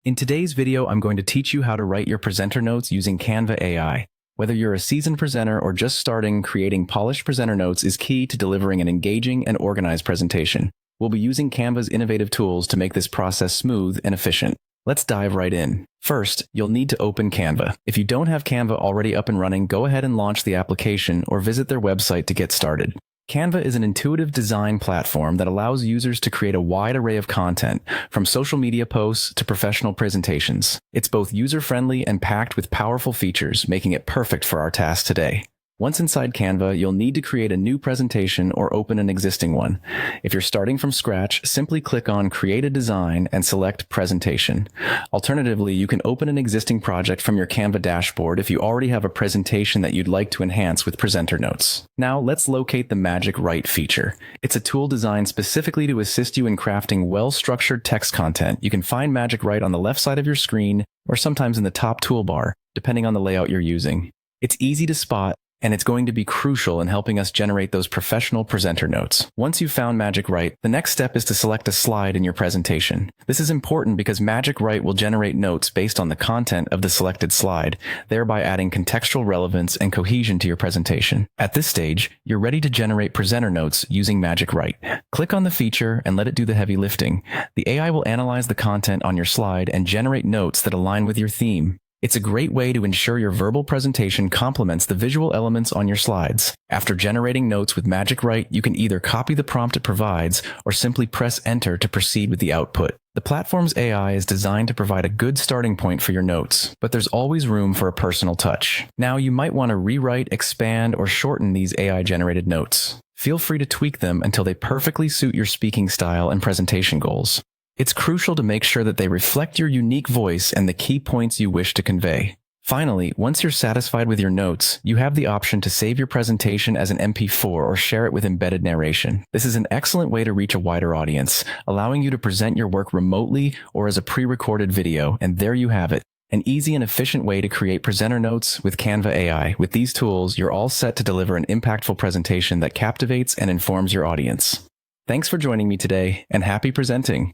In today's video, I'm going to teach you how to write your presenter notes using Canva AI. Whether you're a seasoned presenter or just starting, creating polished presenter notes is key to delivering an engaging and organized presentation. We'll be using Canva's innovative tools to make this process smooth and efficient. Let's dive right in. First, you'll need to open Canva. If you don't have Canva already up and running, go ahead and launch the application or visit their website to get started. Canva is an intuitive design platform that allows users to create a wide array of content, from social media posts to professional presentations. It's both user-friendly and packed with powerful features, making it perfect for our task today. Once inside Canva, you'll need to create a new presentation or open an existing one. If you're starting from scratch, simply click on Create a Design and select Presentation. Alternatively, you can open an existing project from your Canva dashboard if you already have a presentation that you'd like to enhance with presenter notes. Now, let's locate the Magic Write feature. It's a tool designed specifically to assist you in crafting well-structured text content. You can find Magic Write on the left side of your screen or sometimes in the top toolbar, depending on the layout you're using. It's easy to spot, and it's going to be crucial in helping us generate those professional presenter notes. Once you've found Magic Write, the next step is to select a slide in your presentation. This is important because Magic Write will generate notes based on the content of the selected slide, thereby adding contextual relevance and cohesion to your presentation. At this stage, you're ready to generate presenter notes using Magic Write. Click on the feature and let it do the heavy lifting. The AI will analyze the content on your slide and generate notes that align with your theme. It's a great way to ensure your verbal presentation complements the visual elements on your slides. After generating notes with Magic Write, you can either copy the prompt it provides or simply press Enter to proceed with the output. The platform's AI is designed to provide a good starting point for your notes, but there's always room for a personal touch. Now, you might want to rewrite, expand, or shorten these AI-generated notes. Feel free to tweak them until they perfectly suit your speaking style and presentation goals. It's crucial to make sure that they reflect your unique voice and the key points you wish to convey. Finally, once you're satisfied with your notes, you have the option to save your presentation as an MP4 or share it with embedded narration. This is an excellent way to reach a wider audience, allowing you to present your work remotely or as a pre-recorded video, and there you have it. An easy and efficient way to create presenter notes with Canva AI. With these tools, you're all set to deliver an impactful presentation that captivates and informs your audience. Thanks for joining me today, and happy presenting!